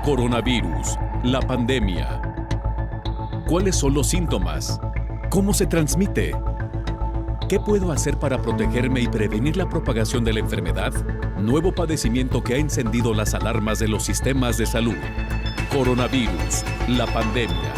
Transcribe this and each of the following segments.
Coronavirus, la pandemia. ¿Cuáles son los síntomas? ¿Cómo se transmite? ¿Qué puedo hacer para protegerme y prevenir la propagación de la enfermedad? Nuevo padecimiento que ha encendido las alarmas de los sistemas de salud. Coronavirus, la pandemia.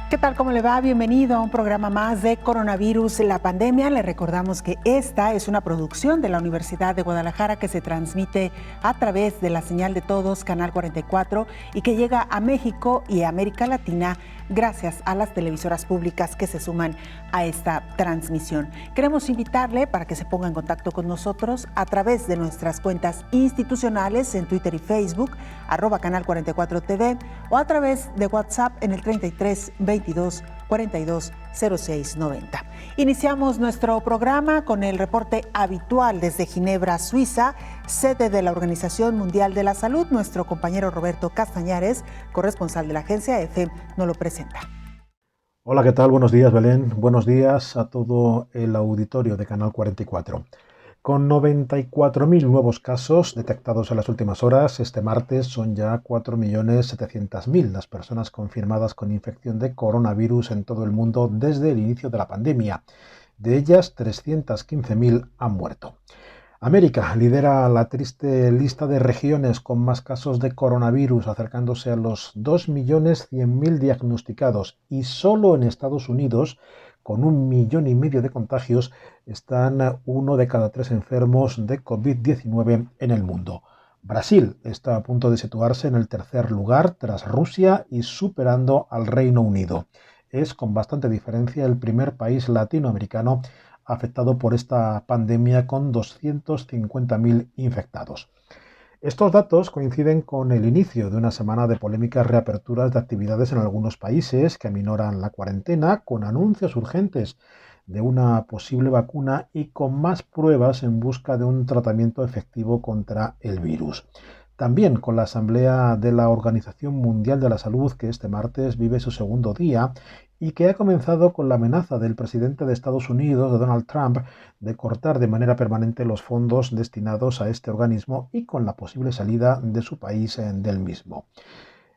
¿Qué tal? ¿Cómo le va? Bienvenido a un programa más de Coronavirus, la pandemia. Le recordamos que esta es una producción de la Universidad de Guadalajara que se transmite a través de la señal de todos, Canal 44, y que llega a México y a América Latina gracias a las televisoras públicas que se suman a esta transmisión. Queremos invitarle para que se ponga en contacto con nosotros a través de nuestras cuentas institucionales en Twitter y Facebook, @Canal 44 TV, o a través de WhatsApp en el 33 22 42 06 90. Iniciamos nuestro programa con el reporte habitual desde Ginebra, Suiza, sede de la Organización Mundial de la Salud. Nuestro compañero Roberto Castañares, corresponsal de la agencia EFE, nos lo presenta. Hola, ¿qué tal? Buenos días, Belén. Buenos días a todo el auditorio de Canal 44. Con 94.000 nuevos casos detectados en las últimas horas, este martes son ya 4.700.000 las personas confirmadas con infección de coronavirus en todo el mundo desde el inicio de la pandemia. De ellas, 315.000 han muerto. América lidera la triste lista de regiones con más casos de coronavirus, acercándose a los 2.100.000 diagnosticados, y solo en Estados Unidos, con 1,5 millones de contagios, están 1 de cada 3 enfermos de COVID-19 en el mundo. Brasil está a punto de situarse en el tercer lugar tras Rusia y superando al Reino Unido. Es con bastante diferencia el primer país latinoamericano afectado por esta pandemia, con 250.000 infectados. Estos datos coinciden con el inicio de una semana de polémicas reaperturas de actividades en algunos países que aminoran la cuarentena, con anuncios urgentes de una posible vacuna y con más pruebas en busca de un tratamiento efectivo contra el virus. También con la Asamblea de la Organización Mundial de la Salud, que este martes vive su segundo día y que ha comenzado con la amenaza del presidente de Estados Unidos, de Donald Trump, de cortar de manera permanente los fondos destinados a este organismo y con la posible salida de su país del mismo.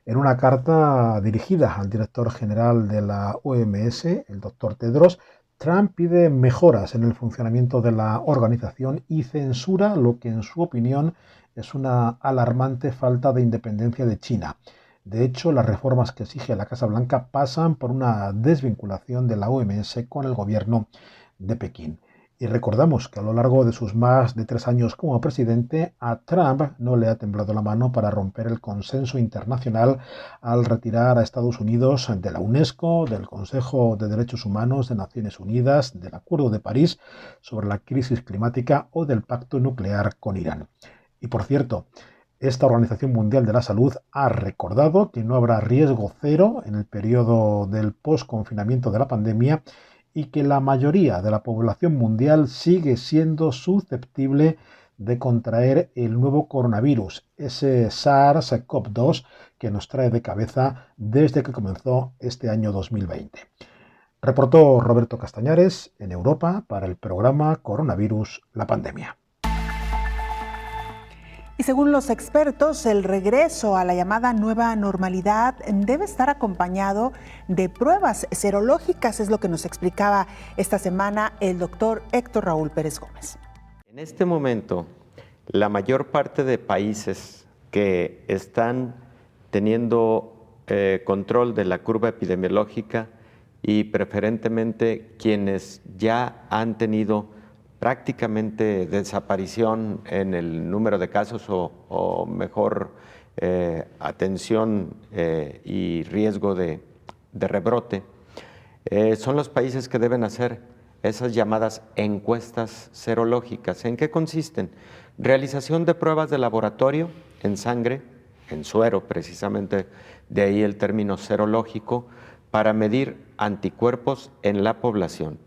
En una carta dirigida al director general de la OMS, el doctor Tedros, Trump pide mejoras en el funcionamiento de la organización y censura lo que, en su opinión, es una alarmante falta de independencia de China. De hecho, las reformas que exige la Casa Blanca pasan por una desvinculación de la OMS con el gobierno de Pekín. Y recordamos que a lo largo de sus más de 3 años como presidente, a Trump no le ha temblado la mano para romper el consenso internacional al retirar a Estados Unidos de la UNESCO, del Consejo de Derechos Humanos de Naciones Unidas, del Acuerdo de París sobre la crisis climática o del pacto nuclear con Irán. Y por cierto, esta Organización Mundial de la Salud ha recordado que no habrá riesgo cero en el periodo del post-confinamiento de la pandemia y que la mayoría de la población mundial sigue siendo susceptible de contraer el nuevo coronavirus, ese SARS-CoV-2 que nos trae de cabeza desde que comenzó este año 2020. Reportó Roberto Castañares en Europa para el programa Coronavirus, la pandemia. Y según los expertos, el regreso a la llamada nueva normalidad debe estar acompañado de pruebas serológicas, es lo que nos explicaba esta semana el doctor Héctor Raúl Pérez Gómez. En este momento, la mayor parte de países que están teniendo control de la curva epidemiológica, y preferentemente quienes ya han tenido prácticamente desaparición en el número de casos o mejor atención y riesgo de rebrote, son los países que deben hacer esas llamadas encuestas serológicas. ¿En qué consisten? Realización de pruebas de laboratorio en sangre, en suero precisamente, de ahí el término serológico, para medir anticuerpos en la población,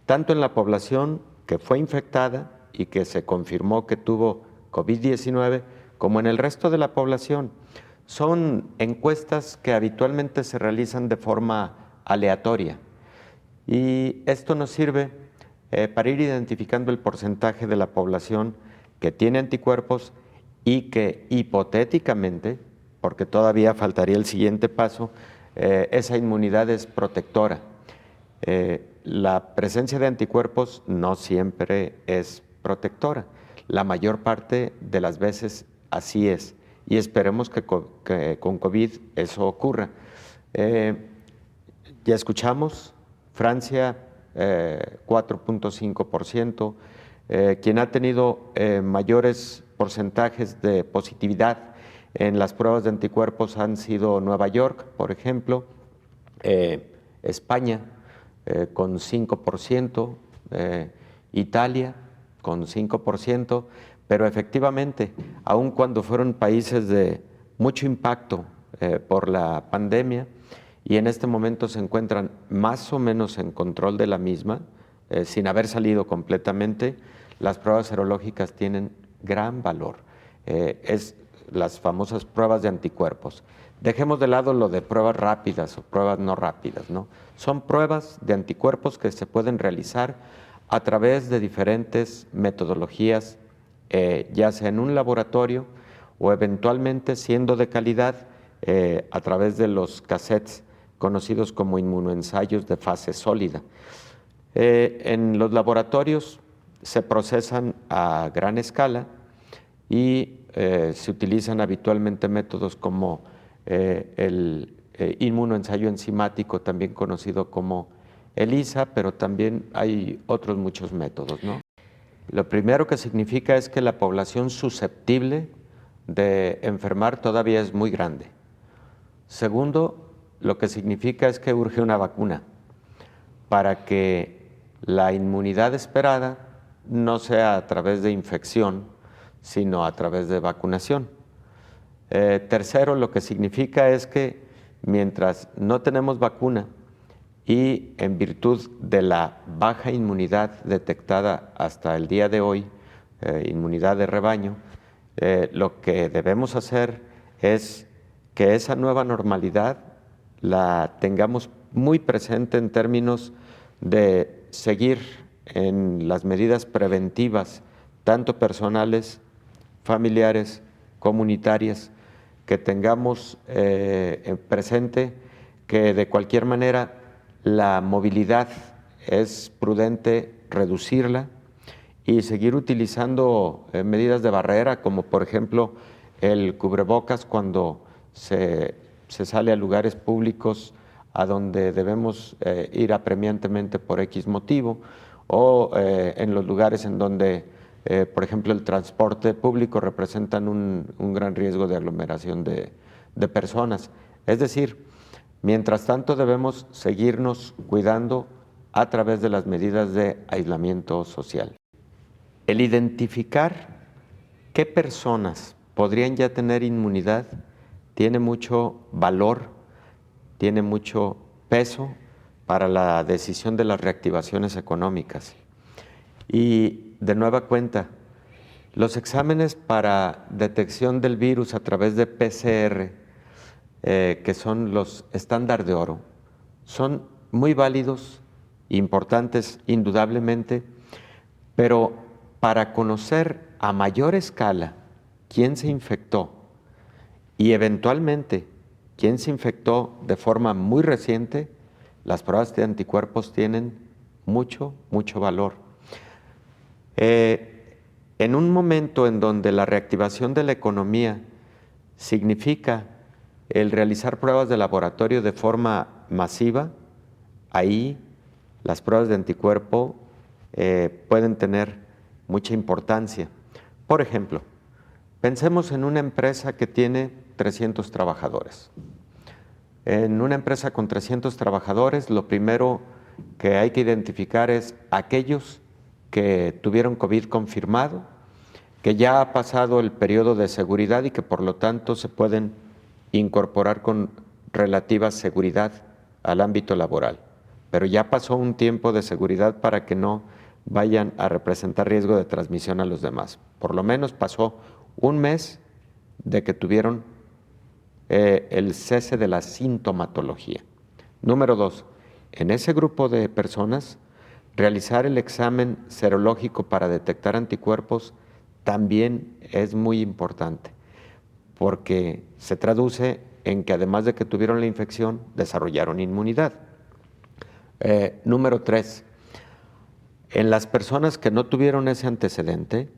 tanto en la población que fue infectada y que se confirmó que tuvo COVID-19, como en el resto de la población. Son encuestas que habitualmente se realizan de forma aleatoria y esto nos sirve para ir identificando el porcentaje de la población que tiene anticuerpos y que hipotéticamente, porque todavía faltaría el siguiente paso, esa inmunidad es protectora. La presencia de anticuerpos no siempre es protectora. La mayor parte de las veces así es. Y esperemos que con COVID eso ocurra. Ya escuchamos, Francia 4.5%, quien ha tenido mayores porcentajes de positividad en las pruebas de anticuerpos han sido Nueva York, por ejemplo, España con 5%, Italia con 5%, pero efectivamente, aun cuando fueron países de mucho impacto por la pandemia y en este momento se encuentran más o menos en control de la misma, sin haber salido completamente, las pruebas serológicas tienen gran valor. Es las famosas pruebas de anticuerpos. Dejemos de lado lo de pruebas rápidas o pruebas no rápidas, ¿no? Son pruebas de anticuerpos que se pueden realizar a través de diferentes metodologías, ya sea en un laboratorio o eventualmente, siendo de calidad, a través de los cassettes conocidos como inmunoensayos de fase sólida. En los laboratorios se procesan a gran escala y se utilizan habitualmente métodos como el inmunoensayo enzimático, también conocido como ELISA, pero también hay otros muchos métodos, ¿no? Lo primero que significa es que la población susceptible de enfermar todavía es muy grande. Segundo, lo que significa es que urge una vacuna para que la inmunidad esperada no sea a través de infección, sino a través de vacunación. Tercero, lo que significa es que mientras no tenemos vacuna y en virtud de la baja inmunidad detectada hasta el día de hoy, inmunidad de rebaño, lo que debemos hacer es que esa nueva normalidad la tengamos muy presente en términos de seguir en las medidas preventivas, tanto personales, familiares, comunitarias, que tengamos presente que de cualquier manera la movilidad es prudente reducirla y seguir utilizando medidas de barrera, como por ejemplo el cubrebocas cuando se sale a lugares públicos a donde debemos ir apremiantemente por X motivo, o en los lugares en donde, por ejemplo, el transporte público representan un gran riesgo de aglomeración de personas. Es decir, mientras tanto debemos seguirnos cuidando a través de las medidas de aislamiento social. El identificar qué personas podrían ya tener inmunidad tiene mucho valor, tiene mucho peso para la decisión de las reactivaciones económicas. Y de nueva cuenta, los exámenes para detección del virus a través de PCR, que son los estándar de oro, son muy válidos, importantes indudablemente, pero para conocer a mayor escala quién se infectó y eventualmente quién se infectó de forma muy reciente, las pruebas de anticuerpos tienen mucho valor. En un momento en donde la reactivación de la economía significa el realizar pruebas de laboratorio de forma masiva, ahí las pruebas de anticuerpo pueden tener mucha importancia. Por ejemplo, pensemos en una empresa que tiene 300 trabajadores. En una empresa con 300 trabajadores, lo primero que hay que identificar es aquellos que tuvieron COVID confirmado, que ya ha pasado el periodo de seguridad y que por lo tanto se pueden incorporar con relativa seguridad al ámbito laboral. Pero ya pasó un tiempo de seguridad para que no vayan a representar riesgo de transmisión a los demás. Por lo menos pasó un mes de que tuvieron el cese de la sintomatología. Número 2, en ese grupo de personas, realizar el examen serológico para detectar anticuerpos también es muy importante, porque se traduce en que además de que tuvieron la infección, desarrollaron inmunidad. Número 3, en las personas que no tuvieron ese antecedente,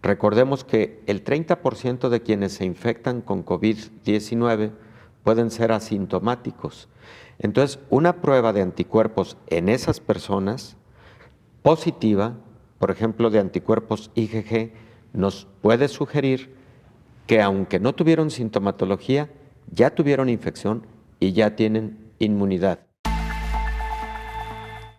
recordemos que el 30% de quienes se infectan con COVID-19 pueden ser asintomáticos. Entonces, una prueba de anticuerpos en esas personas positiva, por ejemplo, de anticuerpos IgG, nos puede sugerir que aunque no tuvieron sintomatología, ya tuvieron infección y ya tienen inmunidad.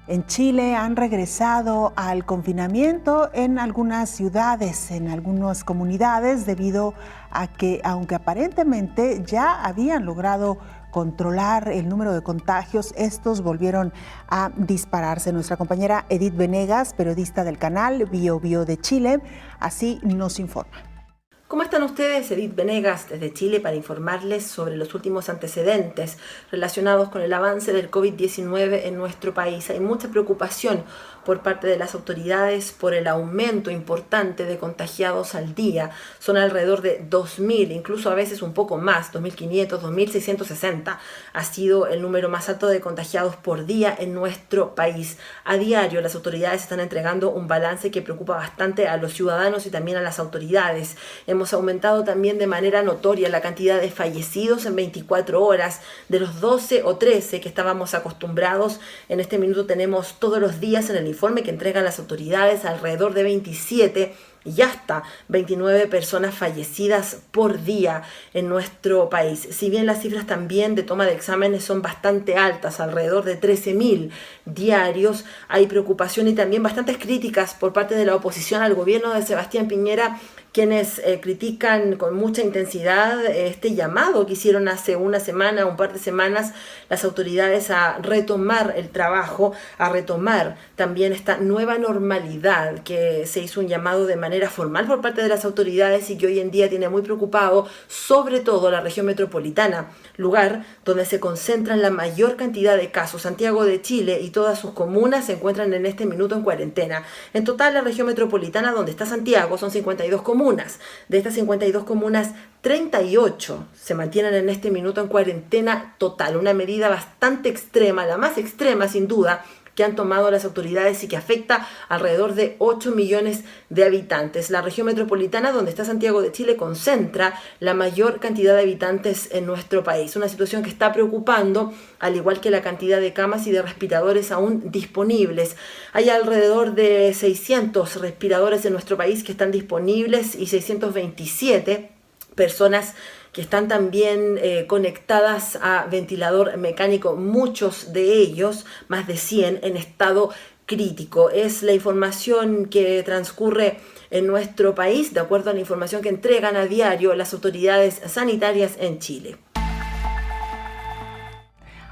En Chile han regresado al confinamiento en algunas ciudades, en algunas comunidades, debido a que, aunque aparentemente ya habían logrado controlar el número de contagios, estos volvieron a dispararse. Nuestra compañera Edith Venegas, periodista del canal Bio Bio de Chile, así nos informa. ¿Cómo están ustedes? Edith Venegas desde Chile para informarles sobre los últimos antecedentes relacionados con el avance del COVID-19 en nuestro país. Hay mucha preocupación por parte de las autoridades por el aumento importante de contagiados al día. Son alrededor de 2.000, incluso a veces un poco más, 2.500, 2.660. Ha sido el número más alto de contagiados por día en nuestro país. A diario las autoridades están entregando un balance que preocupa bastante a los ciudadanos y también a las autoridades. Hemos aumentado también de manera notoria la cantidad de fallecidos en 24 horas. De los 12 o 13 que estábamos acostumbrados, en este minuto tenemos todos los días en el informe que entregan las autoridades alrededor de 27 y hasta 29 personas fallecidas por día en nuestro país. Si bien las cifras también de toma de exámenes son bastante altas, alrededor de 13.000 diarios, hay preocupación y también bastantes críticas por parte de la oposición al gobierno de Sebastián Piñera, quienes critican con mucha intensidad este llamado que hicieron hace una semana, un par de semanas, las autoridades a retomar el trabajo, a retomar también esta nueva normalidad que se hizo un llamado de manera formal por parte de las autoridades y que hoy en día tiene muy preocupado sobre todo la región metropolitana, lugar donde se concentran la mayor cantidad de casos. Santiago de Chile y todas sus comunas se encuentran en este minuto en cuarentena. En total, la región metropolitana donde está Santiago son 52 comunas. De estas 52 comunas, 38 se mantienen en este minuto en cuarentena total, una medida bastante extrema, la más extrema sin duda, que han tomado las autoridades y que afecta alrededor de 8 millones de habitantes. La región metropolitana donde está Santiago de Chile concentra la mayor cantidad de habitantes en nuestro país. Una situación que está preocupando, al igual que la cantidad de camas y de respiradores aún disponibles. Hay alrededor de 600 respiradores en nuestro país que están disponibles y 627 personas que están también conectadas a ventilador mecánico, muchos de ellos, más de 100, en estado crítico. Es la información que transcurre en nuestro país, de acuerdo a la información que entregan a diario las autoridades sanitarias en Chile.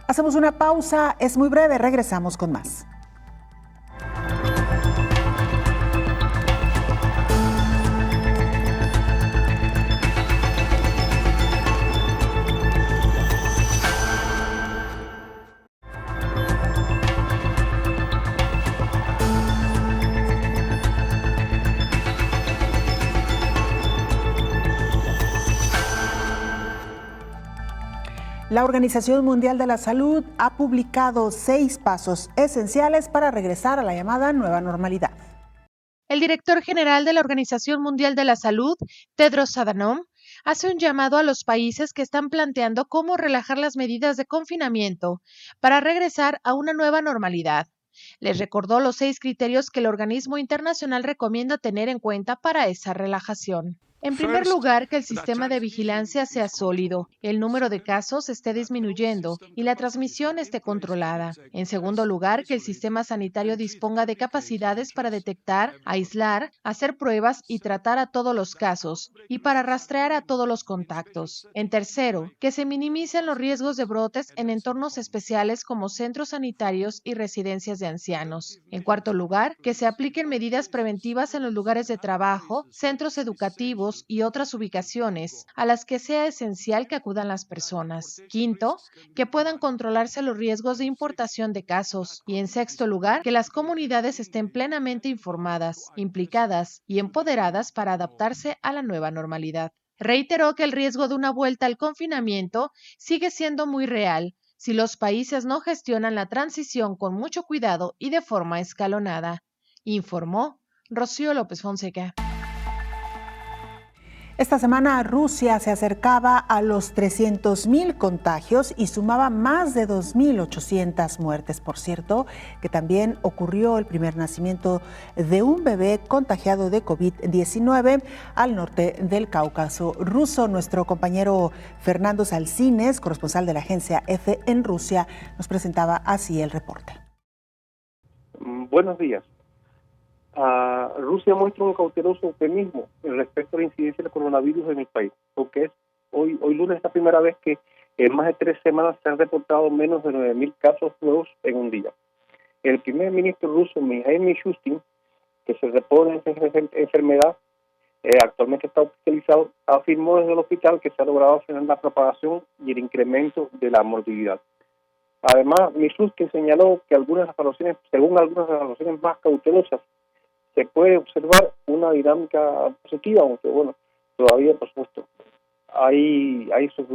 Hacemos una pausa, es muy breve, regresamos con más. La Organización Mundial de la Salud ha publicado 6 pasos esenciales para regresar a la llamada nueva normalidad. El director general de la Organización Mundial de la Salud, Tedros Adhanom, hace un llamado a los países que están planteando cómo relajar las medidas de confinamiento para regresar a una nueva normalidad. Les recordó los 6 criterios que el organismo internacional recomienda tener en cuenta para esa relajación. En primer lugar, que el sistema de vigilancia sea sólido, el número de casos esté disminuyendo y la transmisión esté controlada. En segundo lugar, que el sistema sanitario disponga de capacidades para detectar, aislar, hacer pruebas y tratar a todos los casos y para rastrear a todos los contactos. En tercero, que se minimicen los riesgos de brotes en entornos especiales como centros sanitarios y residencias de ancianos. En cuarto lugar, que se apliquen medidas preventivas en los lugares de trabajo, centros educativos, mercados y otras ubicaciones a las que sea esencial que acudan las personas. Quinto, que puedan controlarse los riesgos de importación de casos. Y en sexto lugar, que las comunidades estén plenamente informadas, implicadas y empoderadas para adaptarse a la nueva normalidad. Reiteró que el riesgo de una vuelta al confinamiento sigue siendo muy real si los países no gestionan la transición con mucho cuidado y de forma escalonada, informó Rocío López Fonseca. Esta semana Rusia se acercaba a los 300,000 contagios y sumaba más de 2,800 muertes. Por cierto, que también ocurrió el primer nacimiento de un bebé contagiado de COVID-19 al norte del Cáucaso ruso. Nuestro compañero Fernando Salcines, corresponsal de la agencia EFE en Rusia, nos presentaba así el reporte. Buenos días. Rusia muestra un cauteloso optimismo respecto a la incidencia del coronavirus en el país, porque es hoy lunes es la primera vez que en más de 3 semanas se han reportado menos de 9,000 casos nuevos en un día. El primer ministro ruso, Mikhail Mishustin, que se repone en esa enfermedad, actualmente está hospitalizado, afirmó desde el hospital que se ha logrado frenar la propagación y el incremento de la mortalidad. Además, Mishustin señaló que según algunas de las evaluaciones más cautelosas, se puede observar una dinámica positiva, aunque bueno, todavía por supuesto hay sus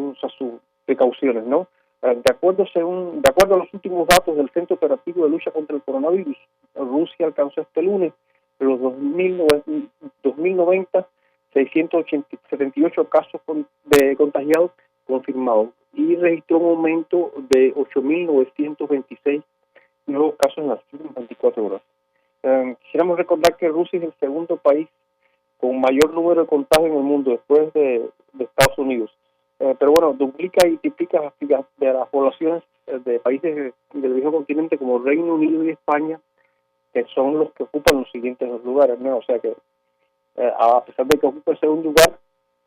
precauciones, ¿no? De acuerdo a los últimos datos del Centro Operativo de Lucha contra el Coronavirus, Rusia alcanzó este lunes los 2.090, 678 casos de contagiados confirmados y registró un aumento de 8.926 nuevos casos en las últimas 24 horas. Quisiéramos recordar que Rusia es el segundo país con mayor número de contagios en el mundo después de Estados Unidos. Pero bueno, duplica y triplica de las poblaciones de países del viejo continente como Reino Unido y España, que son los que ocupan los siguientes dos lugares, ¿no? O sea que a pesar de que ocupa el segundo lugar,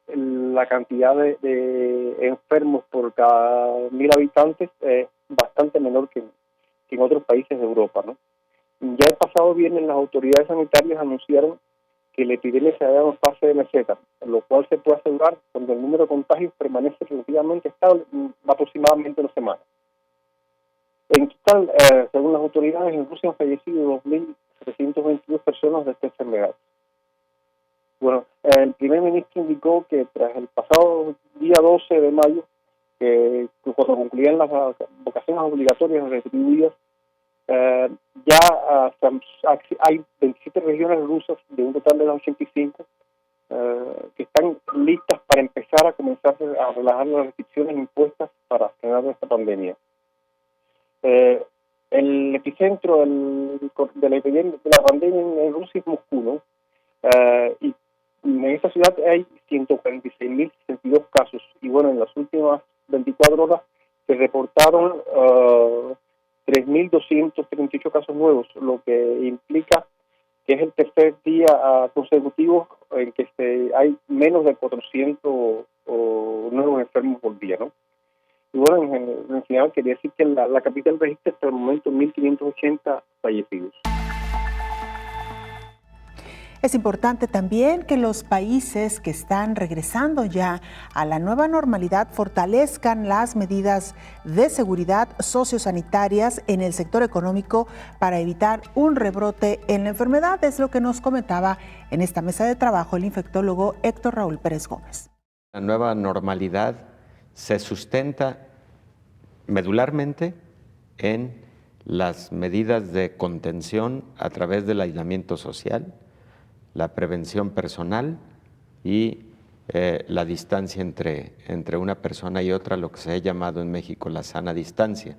la cantidad de enfermos por cada 1,000 habitantes es bastante menor que en otros países de Europa, ¿no? Ya el pasado viernes las autoridades sanitarias anunciaron que la epidemia se halla en fase de meseta, lo cual se puede asegurar cuando el número de contagios permanece relativamente estable aproximadamente una semana. En total, según las autoridades, en Rusia han fallecido 2.722 personas de esta enfermedad. Bueno, el primer ministro indicó que tras el pasado día 12 de mayo, cuando concluían las vacaciones obligatorias retribuidas, hay 27 regiones rusas de un total de las 85 que están listas para empezar a comenzar a relajar las restricciones impuestas para frenar esta pandemia. El epicentro de la pandemia en Rusia es Moscú, ¿no? Y en esta ciudad hay 146.062 casos y bueno, en las últimas 24 horas se reportaron 3.238 casos nuevos, lo que implica que es el tercer día consecutivo en que hay menos de 400 nuevos enfermos por día, ¿no? Y bueno, en general quería decir que la capital registra hasta el momento 1.580 fallecidos. Es importante también que los países que están regresando ya a la nueva normalidad fortalezcan las medidas de seguridad sociosanitarias en el sector económico para evitar un rebrote en la enfermedad. Es lo que nos comentaba en esta mesa de trabajo el infectólogo Héctor Raúl Pérez Gómez. La nueva normalidad se sustenta medularmente en las medidas de contención a través del aislamiento social, la prevención personal y la distancia entre una persona y otra, lo que se ha llamado en México la sana distancia.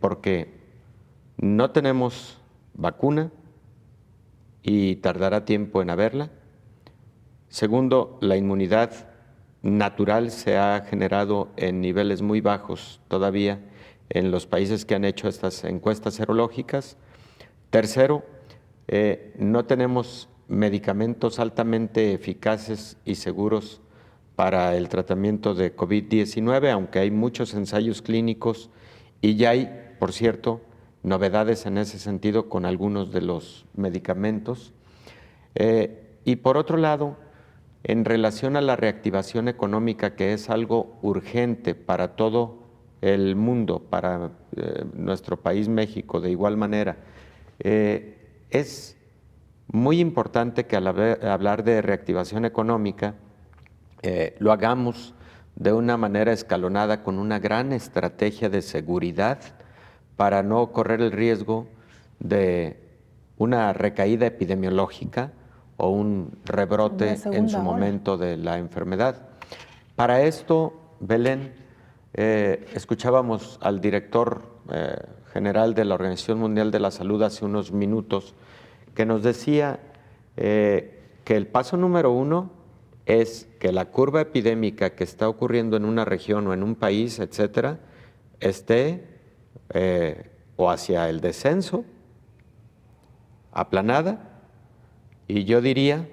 Porque no tenemos vacuna y tardará tiempo en haberla. Segundo, la inmunidad natural se ha generado en niveles muy bajos todavía en los países que han hecho estas encuestas serológicas. Tercero, no tenemos medicamentos altamente eficaces y seguros para el tratamiento de COVID-19, aunque hay muchos ensayos clínicos y ya hay, por cierto, novedades en ese sentido con algunos de los medicamentos. Y por otro lado, en relación a la reactivación económica, que es algo urgente para todo el mundo, para nuestro país México de igual manera, es muy importante que al hablar de reactivación económica lo hagamos de una manera escalonada, con una gran estrategia de seguridad para no correr el riesgo de una recaída epidemiológica o un rebrote en su momento de la enfermedad. Para esto, Belén, escuchábamos al director general de la Organización Mundial de la Salud hace unos minutos, que nos decía que el paso número 1 es que la curva epidémica que está ocurriendo en una región o en un país, etcétera, esté o hacia el descenso, aplanada, y yo diría,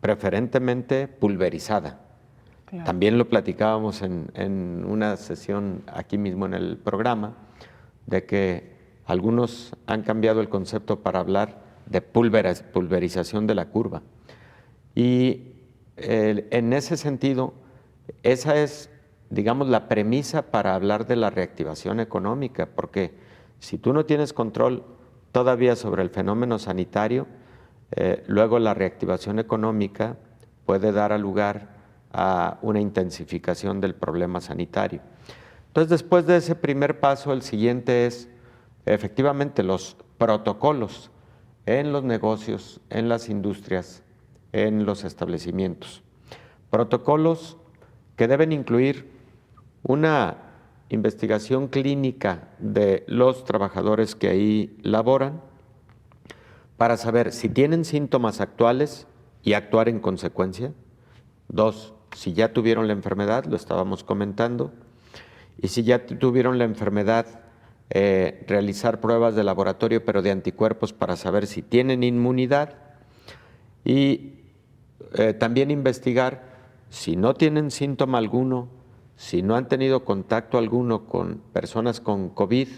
preferentemente pulverizada. Claro. También lo platicábamos en una sesión aquí mismo en el programa, de que algunos han cambiado el concepto para hablar de pulverización de la curva. Y en ese sentido, esa es, digamos, la premisa para hablar de la reactivación económica, porque si tú no tienes control todavía sobre el fenómeno sanitario, luego la reactivación económica puede dar lugar a una intensificación del problema sanitario. Entonces, después de ese primer paso, el siguiente es efectivamente los protocolos en los negocios, en las industrias, en los establecimientos. Protocolos que deben incluir una investigación clínica de los trabajadores que ahí laboran para saber si tienen síntomas actuales y actuar en consecuencia. 2, si ya tuvieron la enfermedad, lo estábamos comentando, y si ya tuvieron la enfermedad, realizar pruebas de laboratorio, pero de anticuerpos, para saber si tienen inmunidad, y también investigar si no tienen síntoma alguno, si no han tenido contacto alguno con personas con COVID,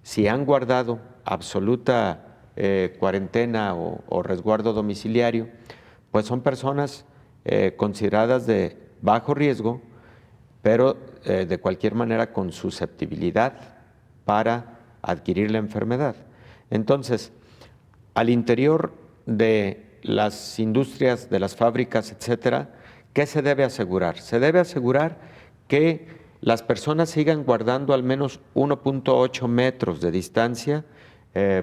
si han guardado absoluta cuarentena o resguardo domiciliario, pues son personas consideradas de bajo riesgo, pero de cualquier manera con susceptibilidad para adquirir la enfermedad. Entonces, al interior de las industrias, de las fábricas, etcétera, ¿qué se debe asegurar? Se debe asegurar que las personas sigan guardando al menos 1.8 metros de distancia,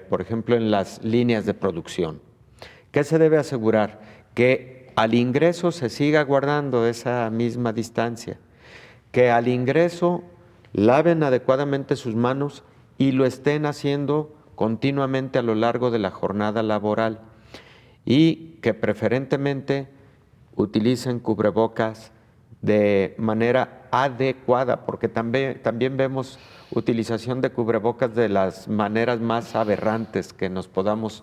por ejemplo, en las líneas de producción. ¿Qué se debe asegurar? Que al ingreso se siga guardando esa misma distancia, que al ingreso laven adecuadamente sus manos y lo estén haciendo continuamente a lo largo de la jornada laboral, y que preferentemente utilicen cubrebocas de manera adecuada, porque también vemos utilización de cubrebocas de las maneras más aberrantes que nos podamos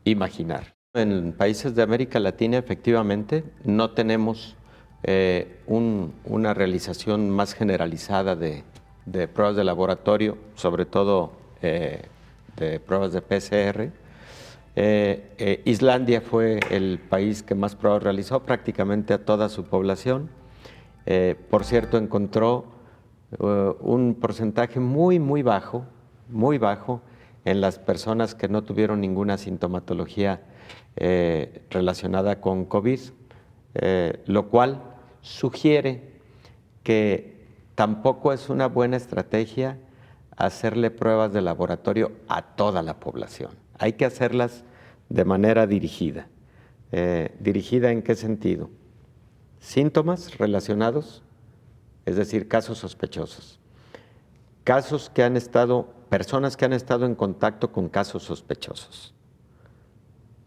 imaginar. En países de América Latina, efectivamente, no tenemos una realización más generalizada de pruebas de laboratorio, sobre todo de pruebas de PCR. Islandia fue el país que más pruebas realizó, prácticamente a toda su población. Por cierto, encontró un porcentaje muy bajo en las personas que no tuvieron ninguna sintomatología relacionada con COVID, lo cual sugiere que tampoco es una buena estrategia hacerle pruebas de laboratorio a toda la población. Hay que hacerlas de manera dirigida. ¿Dirigida en qué sentido? Síntomas relacionados, es decir, casos sospechosos. Casos que han estado, personas que han estado en contacto con casos sospechosos.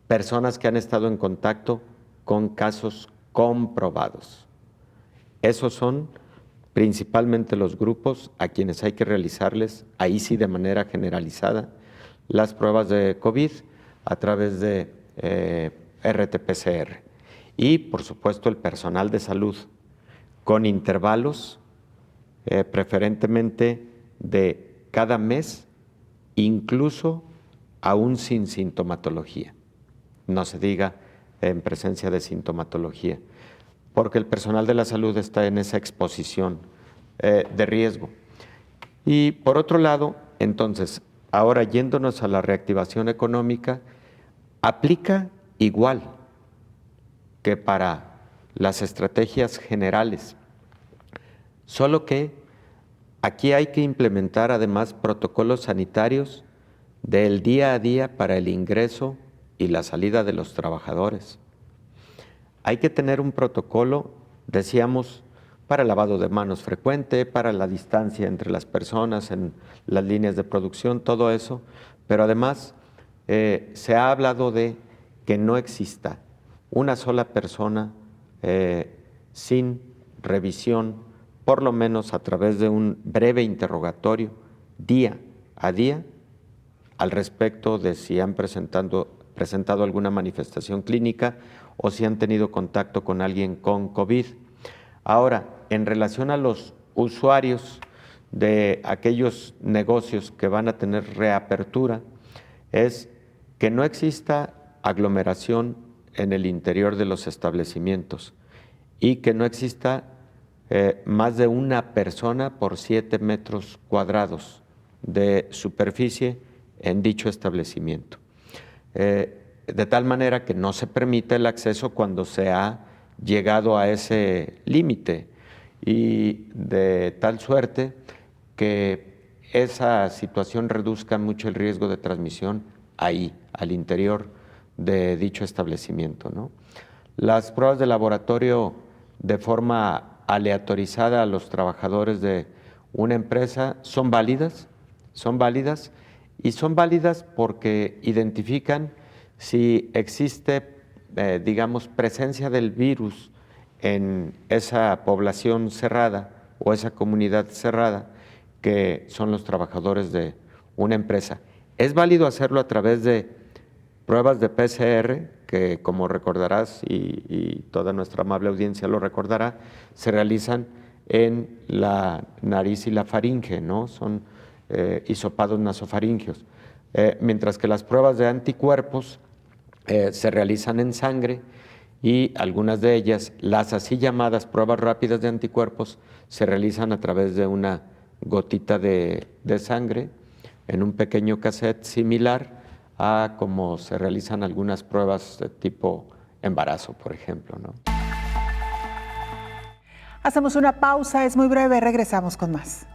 Personas que han estado en contacto con casos comprobados. Esos son principalmente los grupos a quienes hay que realizarles, ahí sí de manera generalizada, las pruebas de COVID a través de RT-PCR. Y, por supuesto, el personal de salud, con intervalos preferentemente de cada mes, incluso aún sin sintomatología. No se diga en presencia de sintomatología, porque el personal de la salud está en esa exposición de riesgo. Y por otro lado, entonces, ahora yéndonos a la reactivación económica, aplica igual que para las estrategias generales, solo que aquí hay que implementar además protocolos sanitarios del día a día para el ingreso y la salida de los trabajadores. Hay que tener un protocolo, decíamos, para el lavado de manos frecuente, para la distancia entre las personas en las líneas de producción, todo eso, pero además se ha hablado de que no exista una sola persona sin revisión, por lo menos a través de un breve interrogatorio, día a día, al respecto de si han presentado alguna manifestación clínica o si han tenido contacto con alguien con COVID. Ahora, en relación a los usuarios de aquellos negocios que van a tener reapertura, es que no exista aglomeración en el interior de los establecimientos y que no exista más de una persona por 7 metros cuadrados de superficie en dicho establecimiento. De tal manera que no se permite el acceso cuando se ha llegado a ese límite y de tal suerte que esa situación reduzca mucho el riesgo de transmisión ahí, al interior de dicho establecimiento, ¿no? Las pruebas de laboratorio de forma aleatorizada a los trabajadores de una empresa son válidas y son válidas porque identifican si existe, digamos, presencia del virus en esa población cerrada o esa comunidad cerrada que son los trabajadores de una empresa. Es válido hacerlo a través de pruebas de PCR, que como recordarás y toda nuestra amable audiencia lo recordará, se realizan en la nariz y la faringe, ¿no? Son hisopados nasofaringeos. Mientras que las pruebas de anticuerpos se realizan en sangre y algunas de ellas, las así llamadas pruebas rápidas de anticuerpos, se realizan a través de una gotita de sangre en un pequeño cassette similar a como se realizan algunas pruebas de tipo embarazo, por ejemplo, ¿no? Hacemos una pausa, es muy breve, regresamos con más.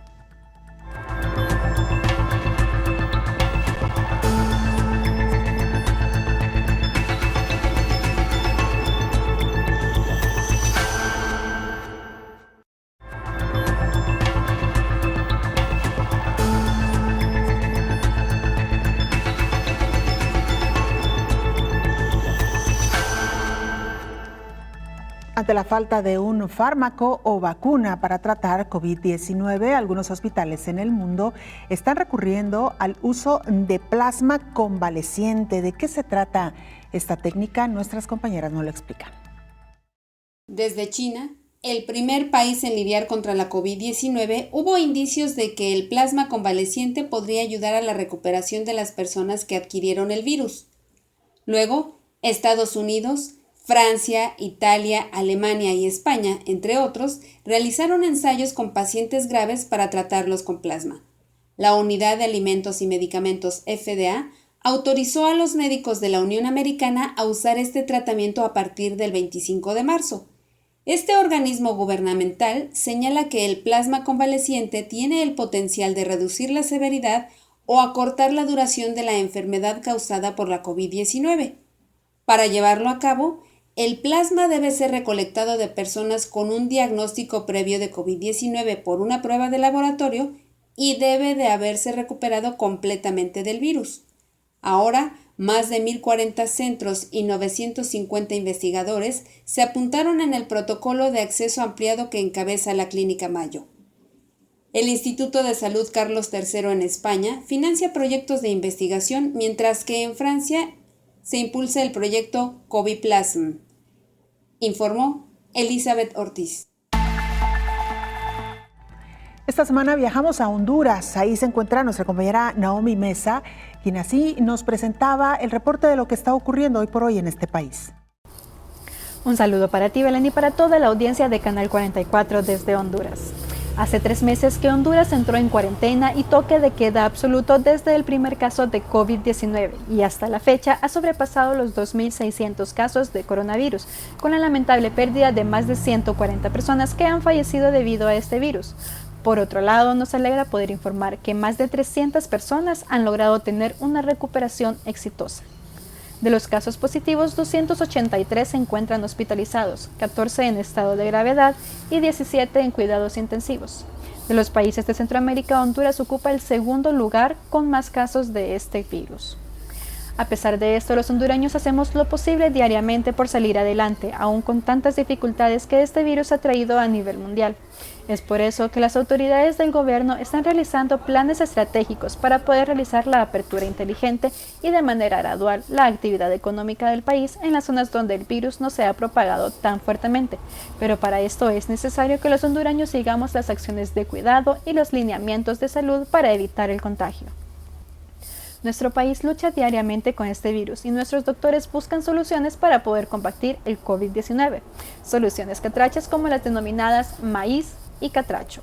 Ante la falta de un fármaco o vacuna para tratar COVID-19, algunos hospitales en el mundo están recurriendo al uso de plasma convaleciente. ¿De qué se trata esta técnica? Nuestras compañeras nos lo explican. Desde China, el primer país en lidiar contra la COVID-19, hubo indicios de que el plasma convaleciente podría ayudar a la recuperación de las personas que adquirieron el virus. Luego, Estados Unidos, Francia, Italia, Alemania y España, entre otros, realizaron ensayos con pacientes graves para tratarlos con plasma. La Unidad de Alimentos y Medicamentos FDA autorizó a los médicos de la Unión Americana a usar este tratamiento a partir del 25 de marzo. Este organismo gubernamental señala que el plasma convaleciente tiene el potencial de reducir la severidad o acortar la duración de la enfermedad causada por la COVID-19. Para llevarlo a cabo, el plasma debe ser recolectado de personas con un diagnóstico previo de COVID-19 por una prueba de laboratorio y debe de haberse recuperado completamente del virus. Ahora, más de 1.040 centros y 950 investigadores se apuntaron en el protocolo de acceso ampliado que encabeza la Clínica Mayo. El Instituto de Salud Carlos III en España financia proyectos de investigación, mientras que en Francia se impulsa el proyecto CoviPlasm, informó Elizabeth Ortiz. Esta semana viajamos a Honduras. Ahí se encuentra nuestra compañera Naomi Mesa, quien así nos presentaba el reporte de lo que está ocurriendo hoy por hoy en este país. Un saludo para ti, Belén, y para toda la audiencia de Canal 44 desde Honduras. Hace 3 meses que Honduras entró en cuarentena y toque de queda absoluto desde el primer caso de COVID-19 y hasta la fecha ha sobrepasado los 2.600 casos de coronavirus, con la lamentable pérdida de más de 140 personas que han fallecido debido a este virus. Por otro lado, nos alegra poder informar que más de 300 personas han logrado tener una recuperación exitosa. De los casos positivos, 283 se encuentran hospitalizados, 14 en estado de gravedad y 17 en cuidados intensivos. De los países de Centroamérica, Honduras ocupa el segundo lugar con más casos de este virus. A pesar de esto, los hondureños hacemos lo posible diariamente por salir adelante, aún con tantas dificultades que este virus ha traído a nivel mundial. Es por eso que las autoridades del gobierno están realizando planes estratégicos para poder realizar la apertura inteligente y de manera gradual la actividad económica del país en las zonas donde el virus no se ha propagado tan fuertemente. Pero para esto es necesario que los hondureños sigamos las acciones de cuidado y los lineamientos de salud para evitar el contagio. Nuestro país lucha diariamente con este virus y nuestros doctores buscan soluciones para poder combatir el COVID-19. Soluciones catrachas como las denominadas maíz y catracho.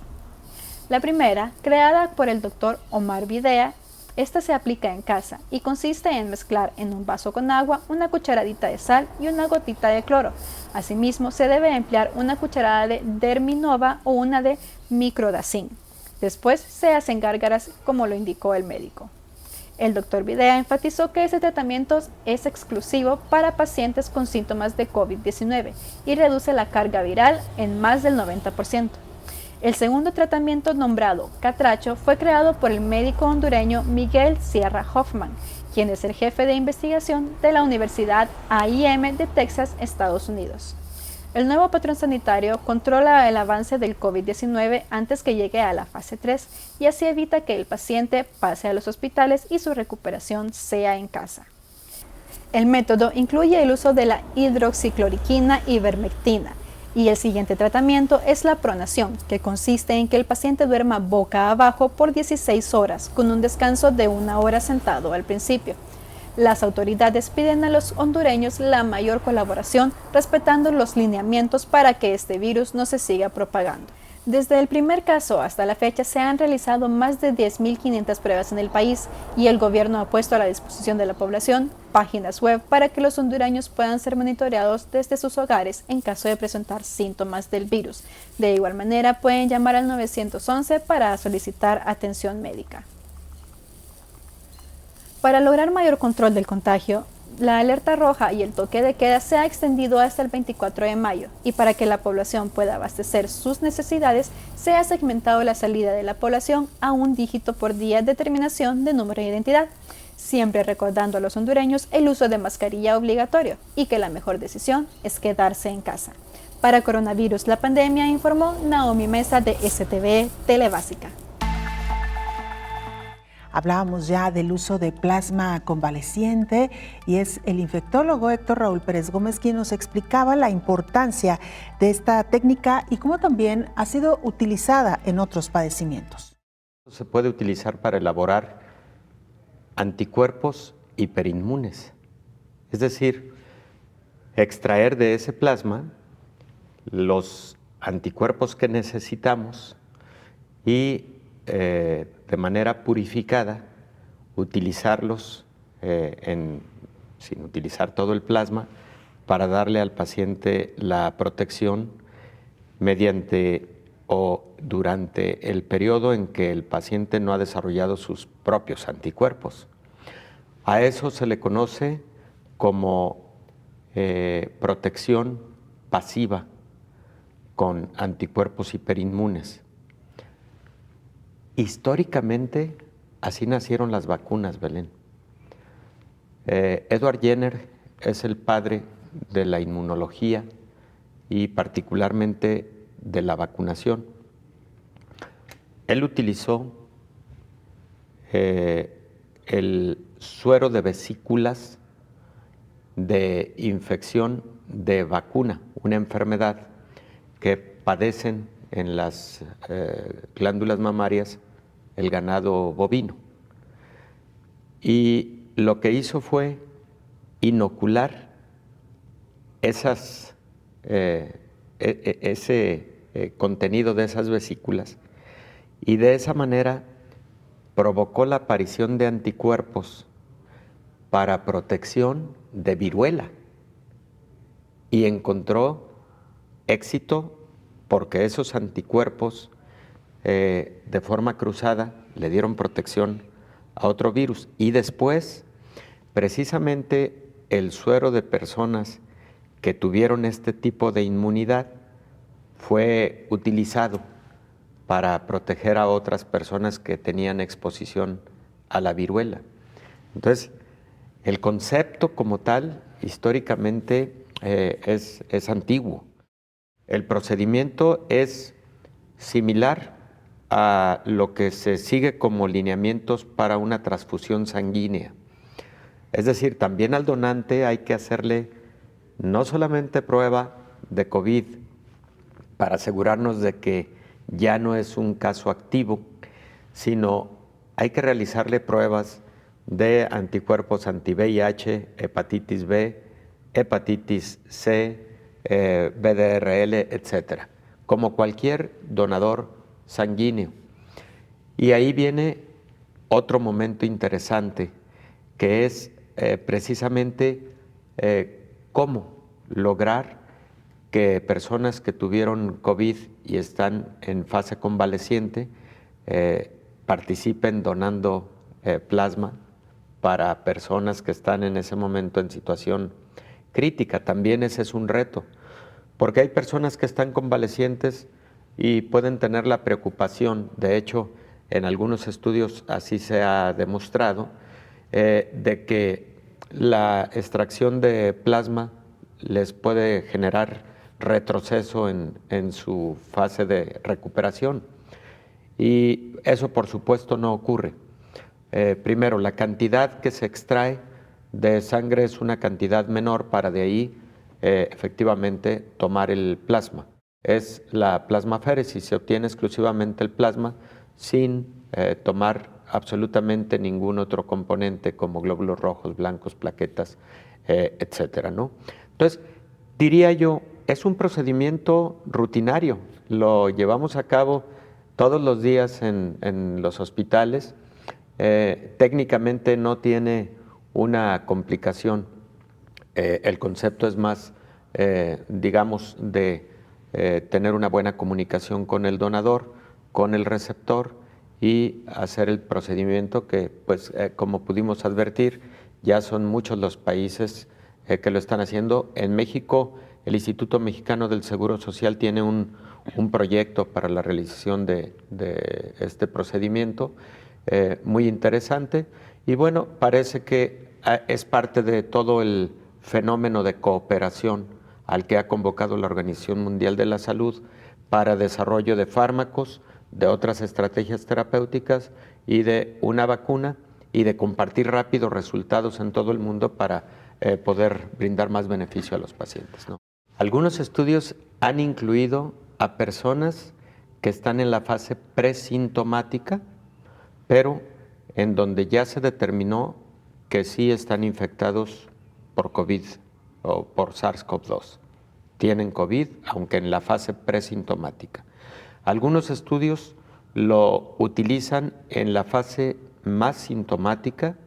La primera, creada por el doctor Omar Videa, esta se aplica en casa y consiste en mezclar en un vaso con agua una cucharadita de sal y una gotita de cloro. Asimismo, se debe emplear una cucharada de Derminova o una de Microdacin. Después se hacen gárgaras como lo indicó el médico. El doctor Videa enfatizó que este tratamiento es exclusivo para pacientes con síntomas de COVID-19 y reduce la carga viral en más del 90%. El segundo tratamiento, nombrado catracho, fue creado por el médico hondureño Miguel Sierra Hoffman, quien es el jefe de investigación de la Universidad A&M de Texas, Estados Unidos. El nuevo patrón sanitario controla el avance del COVID-19 antes que llegue a la fase 3 y así evita que el paciente pase a los hospitales y su recuperación sea en casa. El método incluye el uso de la hidroxicloroquina y ivermectina y el siguiente tratamiento es la pronación, que consiste en que el paciente duerma boca abajo por 16 horas con un descanso de 1 hora sentado al principio. Las autoridades piden a los hondureños la mayor colaboración, respetando los lineamientos para que este virus no se siga propagando. Desde el primer caso hasta la fecha se han realizado más de 10.500 pruebas en el país y el gobierno ha puesto a la disposición de la población páginas web para que los hondureños puedan ser monitoreados desde sus hogares en caso de presentar síntomas del virus. De igual manera pueden llamar al 911 para solicitar atención médica. Para lograr mayor control del contagio, la alerta roja y el toque de queda se ha extendido hasta el 24 de mayo y para que la población pueda abastecer sus necesidades, se ha segmentado la salida de la población a 1 dígito por día de terminación de número de identidad, siempre recordando a los hondureños el uso de mascarilla obligatorio y que la mejor decisión es quedarse en casa. Para Coronavirus la Pandemia, informó Naomi Mesa de STV Telebásica. Hablábamos ya del uso de plasma convaleciente y es el infectólogo Héctor Raúl Pérez Gómez quien nos explicaba la importancia de esta técnica y cómo también ha sido utilizada en otros padecimientos. Se puede utilizar para elaborar anticuerpos hiperinmunes, es decir, extraer de ese plasma los anticuerpos que necesitamos y de manera purificada, utilizarlos sin utilizar todo el plasma para darle al paciente la protección mediante o durante el periodo en que el paciente no ha desarrollado sus propios anticuerpos. A eso se le conoce como protección pasiva con anticuerpos hiperinmunes. Históricamente, así nacieron las vacunas, Belén. Edward Jenner es el padre de la inmunología y particularmente de la vacunación. Él utilizó el suero de vesículas de infección de vacuna, una enfermedad que padecen en las glándulas mamarias el ganado bovino. Y lo que hizo fue inocular esas ese contenido de esas vesículas y de esa manera provocó la aparición de anticuerpos para protección de viruela y encontró éxito porque esos anticuerpos de forma cruzada le dieron protección a otro virus y después precisamente el suero de personas que tuvieron este tipo de inmunidad fue utilizado para proteger a otras personas que tenían exposición a la viruela. Entonces, el concepto como tal, históricamente, es antiguo. El procedimiento es similar a lo que se sigue como lineamientos para una transfusión sanguínea. Es decir, también al donante hay que hacerle no solamente prueba de COVID para asegurarnos de que ya no es un caso activo, sino hay que realizarle pruebas de anticuerpos anti-VIH, hepatitis B, hepatitis C, VDRL, etcétera, como cualquier donador sanguíneo. Y ahí viene otro momento interesante, que es precisamente cómo lograr que personas que tuvieron COVID y están en fase convaleciente participen donando plasma para personas que están en ese momento en situación crítica. También ese es un reto, porque hay personas que están convalecientes y pueden tener la preocupación, de hecho, en algunos estudios así se ha demostrado, de que la extracción de plasma les puede generar retroceso en su fase de recuperación. Y eso, por supuesto, no ocurre. Primero, la cantidad que se extrae de sangre es una cantidad menor para de ahí efectivamente tomar el plasma. Es la plasmaféresis, se obtiene exclusivamente el plasma sin tomar absolutamente ningún otro componente como glóbulos rojos, blancos, plaquetas, etcétera, ¿no? Entonces, diría yo, es un procedimiento rutinario, lo llevamos a cabo todos los días en los hospitales, técnicamente no tiene una complicación, el concepto es más, digamos, de tener una buena comunicación con el donador, con el receptor y hacer el procedimiento que, pues, como pudimos advertir, ya son muchos los países que lo están haciendo. En México, el Instituto Mexicano del Seguro Social tiene un proyecto para la realización de este procedimiento muy interesante y bueno, parece que es parte de todo el fenómeno de cooperación al que ha convocado la Organización Mundial de la Salud para desarrollo de fármacos, de otras estrategias terapéuticas y de una vacuna y de compartir rápido resultados en todo el mundo para poder brindar más beneficio a los pacientes, ¿no? Algunos estudios han incluido a personas que están en la fase presintomática, pero en donde ya se determinó que sí están infectados por COVID o por SARS-CoV-2. Tienen COVID, aunque en la fase presintomática. Algunos estudios lo utilizan en la fase más sintomática,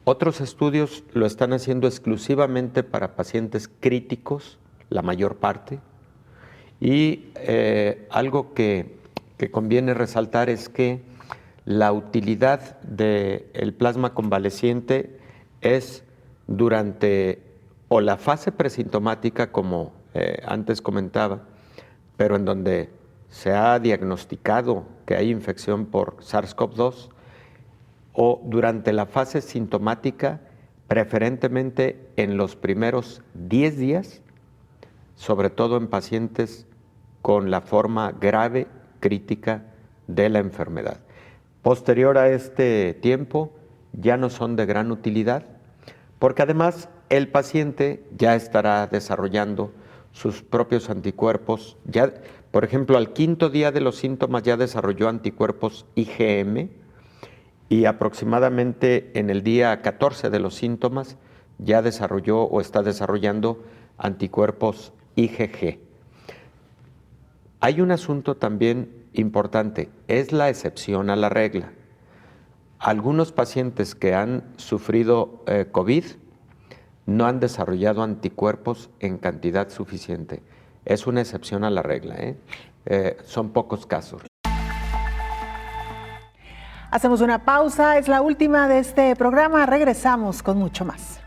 otros estudios lo están haciendo exclusivamente para pacientes críticos, la mayor parte, y algo que conviene resaltar es que la utilidad del plasma convaleciente es durante o la fase presintomática, como antes comentaba, pero en donde se ha diagnosticado que hay infección por SARS-CoV-2, o durante la fase sintomática, preferentemente en los primeros 10 días, sobre todo en pacientes con la forma grave, crítica de la enfermedad. Posterior a este tiempo, ya no son de gran utilidad, porque además el paciente ya estará desarrollando sus propios anticuerpos. Ya, por ejemplo, al 5º día de los síntomas ya desarrolló anticuerpos IgM y aproximadamente en el día 14 de los síntomas ya desarrolló o está desarrollando anticuerpos IgG. Hay un asunto también importante, es la excepción a la regla. Algunos pacientes que han sufrido COVID no han desarrollado anticuerpos en cantidad suficiente. Es una excepción a la regla, son pocos casos. Hacemos una pausa, es la última de este programa, regresamos con mucho más.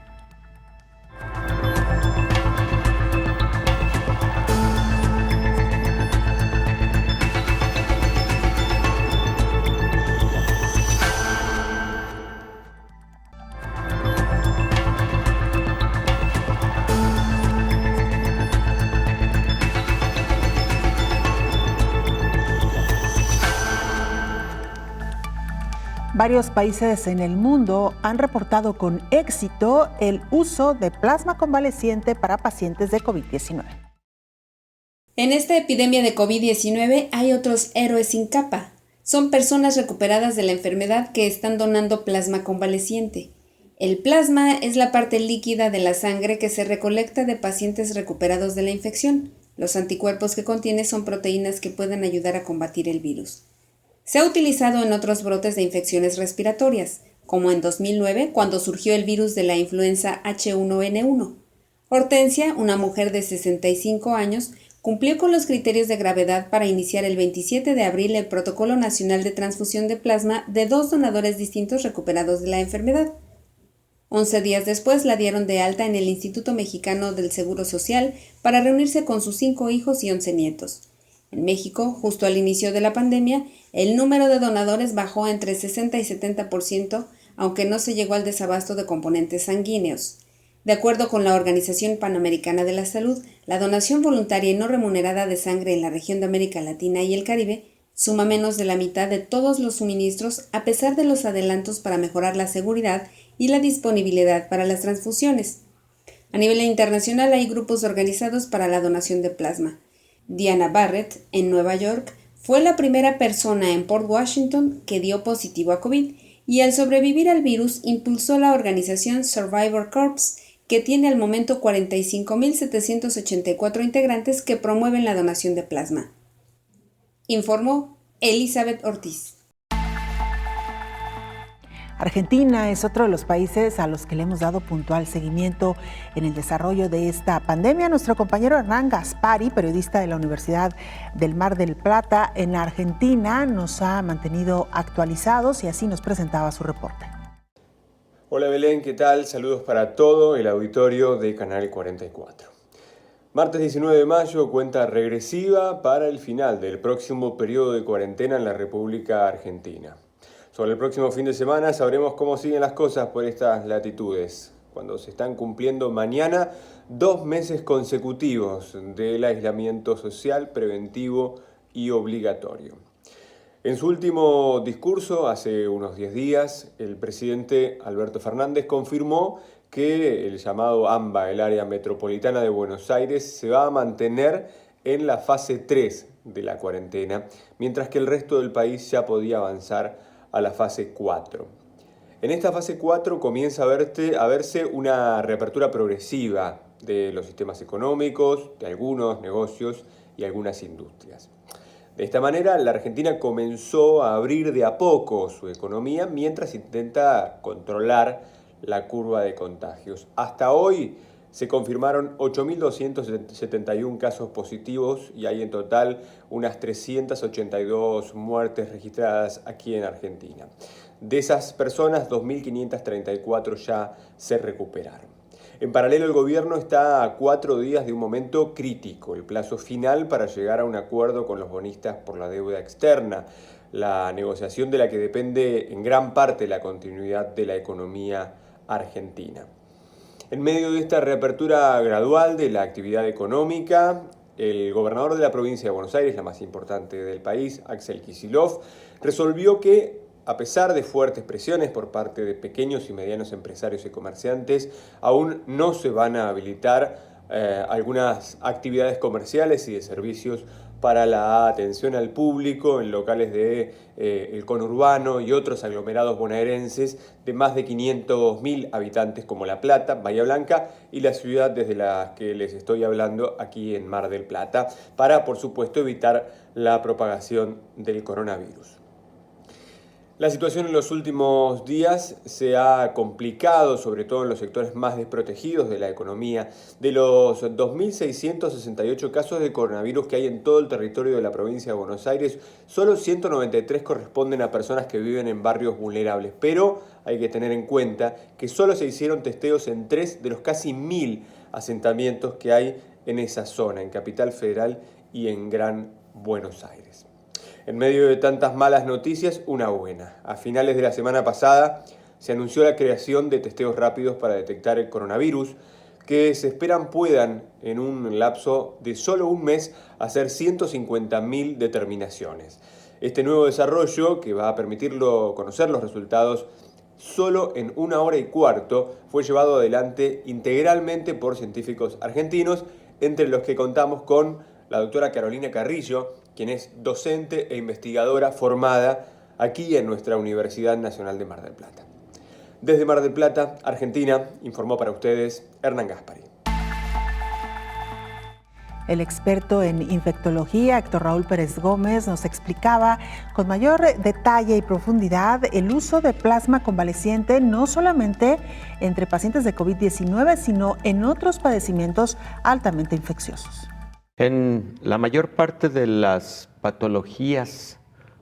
Varios países en el mundo han reportado con éxito el uso de plasma convaleciente para pacientes de COVID-19. En esta epidemia de COVID-19 hay otros héroes sin capa. Son personas recuperadas de la enfermedad que están donando plasma convaleciente. El plasma es la parte líquida de la sangre que se recolecta de pacientes recuperados de la infección. Los anticuerpos que contiene son proteínas que pueden ayudar a combatir el virus. Se ha utilizado en otros brotes de infecciones respiratorias, como en 2009 cuando surgió el virus de la influenza H1N1. Hortensia, una mujer de 65 años, cumplió con los criterios de gravedad para iniciar el 27 de abril el Protocolo Nacional de Transfusión de Plasma de 2 donadores distintos recuperados de la enfermedad. 11 días después la dieron de alta en el Instituto Mexicano del Seguro Social para reunirse con sus 5 hijos y 11 nietos. En México, justo al inicio de la pandemia, el número de donadores bajó entre 60 y 70%, aunque no se llegó al desabasto de componentes sanguíneos. De acuerdo con la Organización Panamericana de la Salud, la donación voluntaria y no remunerada de sangre en la región de América Latina y el Caribe suma menos de la mitad de todos los suministros a pesar de los adelantos para mejorar la seguridad y la disponibilidad para las transfusiones. A nivel internacional hay grupos organizados para la donación de plasma. Diana Barrett, en Nueva York, fue la primera persona en Port Washington que dio positivo a COVID y al sobrevivir al virus impulsó la organización Survivor Corps, que tiene al momento 45.784 integrantes que promueven la donación de plasma. Informó Elizabeth Ortiz. Argentina es otro de los países a los que le hemos dado puntual seguimiento en el desarrollo de esta pandemia. Nuestro compañero Hernán Gaspari, periodista de la Universidad del Mar del Plata en Argentina, nos ha mantenido actualizados y así nos presentaba su reporte. Hola Belén, ¿qué tal? Saludos para todo el auditorio de Canal 44. Martes 19 de mayo, cuenta regresiva para el final del próximo periodo de cuarentena en la República Argentina. Sobre el próximo fin de semana sabremos cómo siguen las cosas por estas latitudes, cuando se están cumpliendo mañana 2 meses consecutivos del aislamiento social preventivo y obligatorio. En su último discurso, hace unos 10 días, el presidente Alberto Fernández confirmó que el llamado AMBA, el área metropolitana de Buenos Aires, se va a mantener en la fase 3 de la cuarentena, mientras que el resto del país ya podía avanzar a la fase 4. En esta fase 4 comienza a verse una reapertura progresiva de los sistemas económicos, de algunos negocios y algunas industrias. De esta manera, la Argentina comenzó a abrir de a poco su economía mientras intenta controlar la curva de contagios. Hasta hoy se confirmaron 8.271 casos positivos y hay en total unas 382 muertes registradas aquí en Argentina. De esas personas, 2.534 ya se recuperaron. En paralelo, el gobierno está a 4 días de un momento crítico, el plazo final para llegar a un acuerdo con los bonistas por la deuda externa, la negociación de la que depende en gran parte la continuidad de la economía argentina. En medio de esta reapertura gradual de la actividad económica, el gobernador de la provincia de Buenos Aires, la más importante del país, Axel Kicillof, resolvió que, a pesar de fuertes presiones por parte de pequeños y medianos empresarios y comerciantes, aún no se van a habilitar algunas actividades comerciales y de servicios para la atención al público en locales de el conurbano y otros aglomerados bonaerenses de más de 500.000 habitantes como La Plata, Bahía Blanca y la ciudad desde la que les estoy hablando aquí en Mar del Plata, para por supuesto evitar la propagación del coronavirus. La situación en los últimos días se ha complicado, sobre todo en los sectores más desprotegidos de la economía. De los 2.668 casos de coronavirus que hay en todo el territorio de la provincia de Buenos Aires, solo 193 corresponden a personas que viven en barrios vulnerables. Pero hay que tener en cuenta que solo se hicieron testeos en 3 de los casi 1.000 asentamientos que hay en esa zona, en Capital Federal y en Gran Buenos Aires. En medio de tantas malas noticias, una buena. A finales de la semana pasada se anunció la creación de testeos rápidos para detectar el coronavirus, que se esperan puedan, en un lapso de solo un mes, hacer 150.000 determinaciones. Este nuevo desarrollo, que va a permitirlo conocer los resultados solo en 1 hora y cuarto, fue llevado adelante integralmente por científicos argentinos, entre los que contamos con la doctora Carolina Carrillo, quien es docente e investigadora formada aquí en nuestra Universidad Nacional de Mar del Plata. Desde Mar del Plata, Argentina, informó para ustedes Hernán Gaspari. El experto en infectología, Héctor Raúl Pérez Gómez, nos explicaba con mayor detalle y profundidad el uso de plasma convaleciente no solamente entre pacientes de COVID-19, sino en otros padecimientos altamente infecciosos. En la mayor parte de las patologías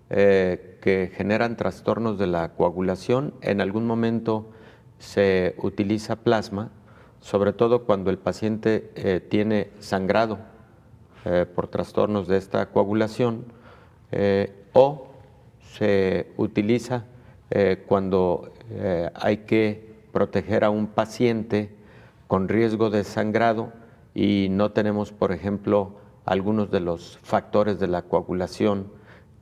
que generan trastornos de la coagulación, en algún momento se utiliza plasma, sobre todo cuando el paciente tiene sangrado por trastornos de esta coagulación, o se utiliza cuando hay que proteger a un paciente con riesgo de sangrado y no tenemos, por ejemplo, algunos de los factores de la coagulación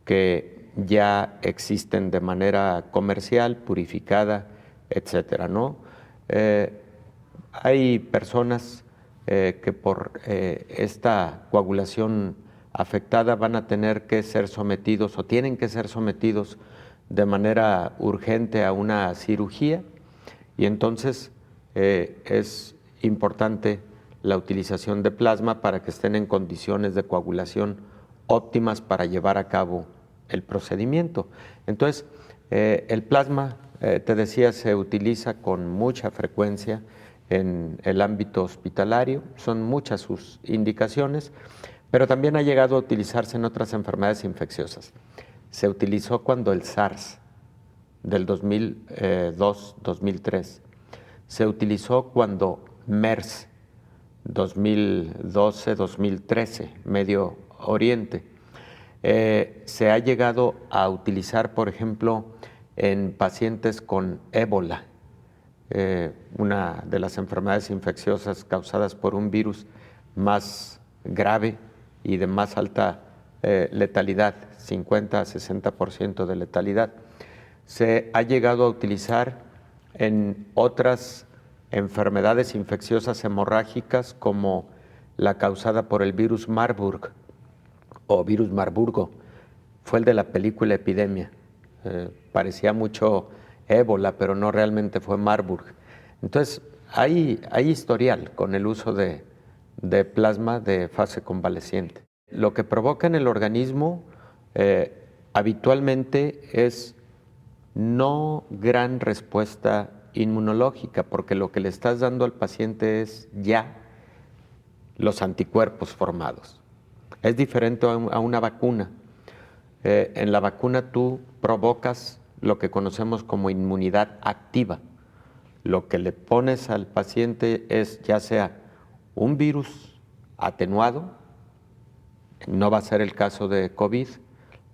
que ya existen de manera comercial, purificada, etcétera, ¿no? Hay personas que por esta coagulación afectada van a tener que ser sometidos o tienen que ser sometidos de manera urgente a una cirugía, y entonces es importante la utilización de plasma para que estén en condiciones de coagulación óptimas para llevar a cabo el procedimiento. Entonces, el plasma, te decía, se utiliza con mucha frecuencia en el ámbito hospitalario, son muchas sus indicaciones, pero también ha llegado a utilizarse en otras enfermedades infecciosas. Se utilizó cuando el SARS del 2002-2003, se utilizó cuando MERS 2012-2013, Medio Oriente. Se ha llegado a utilizar, por ejemplo, en pacientes con ébola, una de las enfermedades infecciosas causadas por un virus más grave y de más alta letalidad, 50 a 60% de letalidad. Se ha llegado a utilizar en otras enfermedades infecciosas hemorrágicas como la causada por el virus Marburg o virus Marburgo. Fue el de la película Epidemia. Parecía mucho ébola, pero no, realmente fue Marburg. Entonces, hay historial con el uso de plasma de fase convaleciente. Lo que provoca en el organismo habitualmente es no gran respuesta inmunológica, porque lo que le estás dando al paciente es ya los anticuerpos formados. Es diferente a una vacuna. En la vacuna tú provocas lo que conocemos como inmunidad activa. Lo que le pones al paciente es ya sea un virus atenuado, no va a ser el caso de COVID,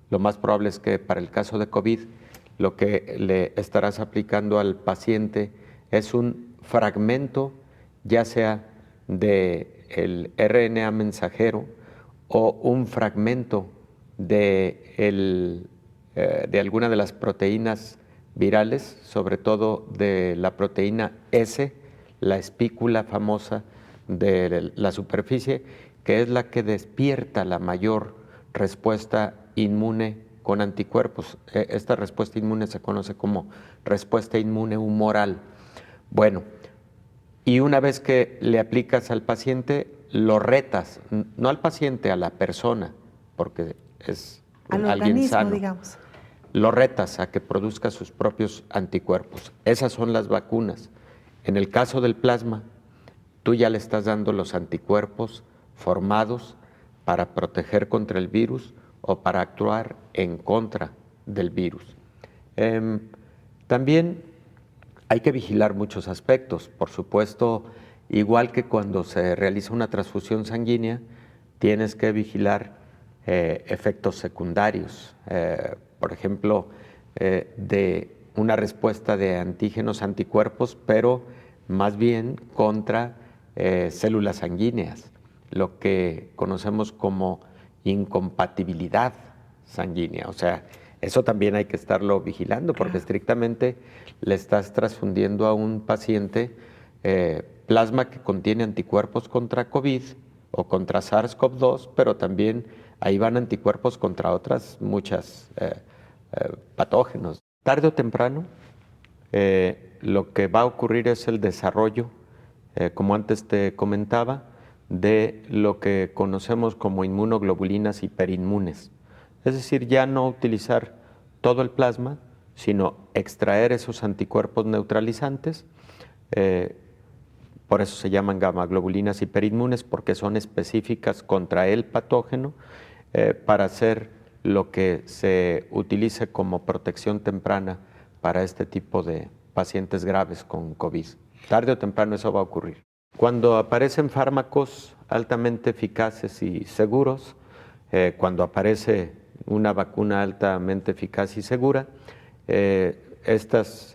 lo más probable es que para el caso de COVID lo que le estarás aplicando al paciente es un fragmento, ya sea del RNA mensajero o un fragmento de alguna de las proteínas virales, sobre todo de la proteína S, la espícula famosa de la superficie, que es la que despierta la mayor respuesta inmune con anticuerpos. Esta respuesta inmune se conoce como respuesta inmune humoral. Bueno, y una vez que le aplicas al paciente, lo retas, no al paciente, a la persona, porque es alguien sano. Digamos. Lo retas a que produzca sus propios anticuerpos. Esas son las vacunas. En el caso del plasma, tú ya le estás dando los anticuerpos formados para proteger contra el virus o para actuar en contra del virus. También hay que vigilar muchos aspectos. Por supuesto, igual que cuando se realiza una transfusión sanguínea, tienes que vigilar efectos secundarios. Por ejemplo, de una respuesta de antígenos, anticuerpos, pero más bien contra células sanguíneas, lo que conocemos como incompatibilidad sanguínea. O sea, eso también hay que estarlo vigilando, porque estrictamente le estás transfundiendo a un paciente plasma que contiene anticuerpos contra COVID o contra SARS-CoV-2, pero también ahí van anticuerpos contra otras muchas patógenos. Tarde o temprano, lo que va a ocurrir es el desarrollo, como antes te comentaba, de lo que conocemos como inmunoglobulinas hiperinmunes. Es decir, ya no utilizar todo el plasma, sino extraer esos anticuerpos neutralizantes. Por eso se llaman gamaglobulinas hiperinmunes, porque son específicas contra el patógeno, para hacer lo que se utilice como protección temprana para este tipo de pacientes graves con COVID. Tarde o temprano eso va a ocurrir. Cuando aparecen fármacos altamente eficaces y seguros, cuando aparece una vacuna altamente eficaz y segura, estas,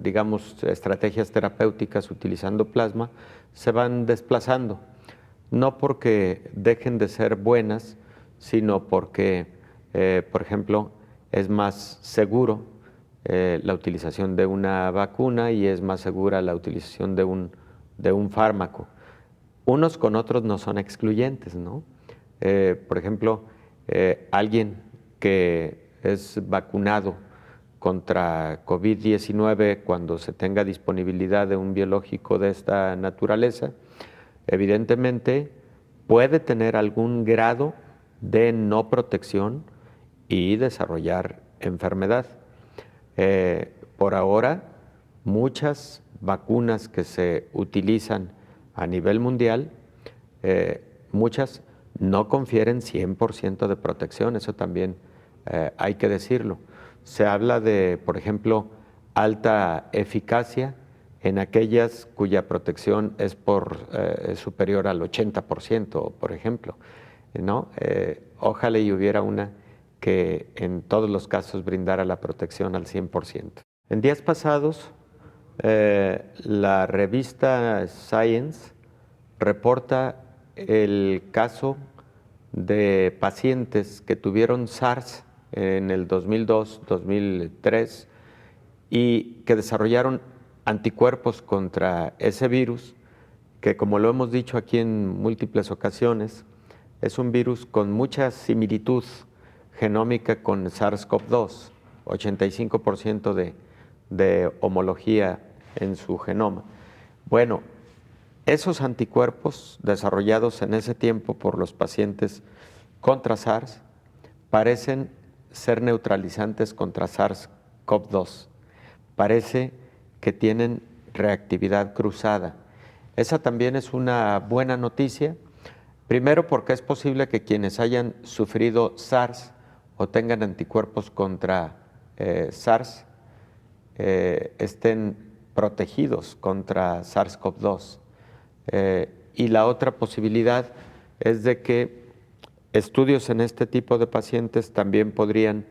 digamos, estrategias terapéuticas utilizando plasma se van desplazando, no porque dejen de ser buenas, sino porque, por ejemplo, es más seguro la utilización de una vacuna y es más segura la utilización de un fármaco. Unos con otros no son excluyentes, ¿no? Por ejemplo, alguien que es vacunado contra COVID-19 cuando se tenga disponibilidad de un biológico de esta naturaleza, evidentemente puede tener algún grado de no protección y desarrollar enfermedad. Por ahora, muchas vacunas que se utilizan a nivel mundial, muchas no confieren 100% de protección, eso también hay que decirlo. Se habla de, por ejemplo, alta eficacia en aquellas cuya protección es superior al 80%, por ejemplo, ¿no? Ojalá y hubiera una que en todos los casos brindara la protección al 100%. En días pasados, la revista Science reporta el caso de pacientes que tuvieron SARS en el 2002-2003 y que desarrollaron anticuerpos contra ese virus, que, como lo hemos dicho aquí en múltiples ocasiones, es un virus con mucha similitud genómica con SARS-CoV-2, 85% de homología en su genoma. Bueno, esos anticuerpos desarrollados en ese tiempo por los pacientes contra SARS parecen ser neutralizantes contra SARS-CoV-2. Parece que tienen reactividad cruzada. Esa también es una buena noticia, primero porque es posible que quienes hayan sufrido SARS o tengan anticuerpos contra SARS estén protegidos contra SARS-CoV-2. Y la otra posibilidad es de que estudios en este tipo de pacientes también podrían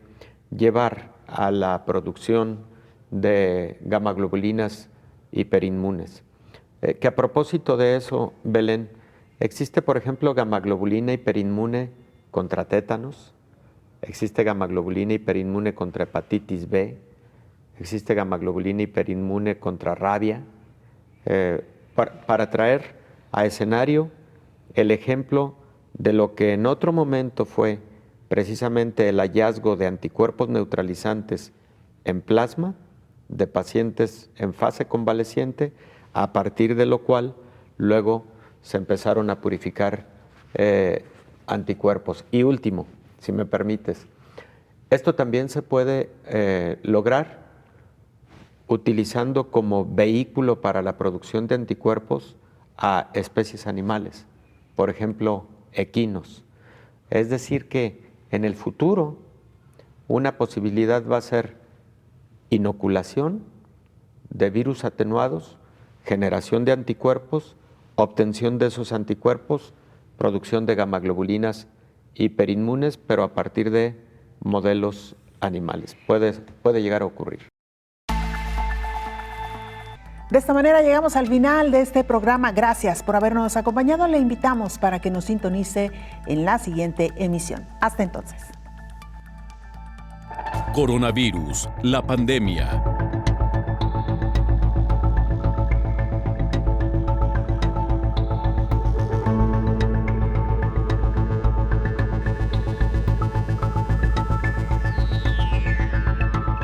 llevar a la producción de gamaglobulinas hiperinmunes. Que a propósito de eso, Belén, existe, por ejemplo, gamaglobulina hiperinmune contra tétanos, existe gamaglobulina hiperinmune contra hepatitis B, existe gamaglobulina hiperinmune contra rabia, para traer a escenario el ejemplo de lo que en otro momento fue precisamente el hallazgo de anticuerpos neutralizantes en plasma de pacientes en fase convaleciente, a partir de lo cual luego se empezaron a purificar anticuerpos. Y último, si me permites, esto también se puede lograr utilizando como vehículo para la producción de anticuerpos a especies animales, por ejemplo, equinos. Es decir que en el futuro una posibilidad va a ser inoculación de virus atenuados, generación de anticuerpos, obtención de esos anticuerpos, producción de gamaglobulinas hiperinmunes, pero a partir de modelos animales. Puede llegar a ocurrir. De esta manera llegamos al final de este programa. Gracias por habernos acompañado. Le invitamos para que nos sintonice en la siguiente emisión. Hasta entonces. Coronavirus, la pandemia.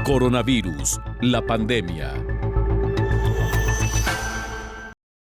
Coronavirus, la pandemia.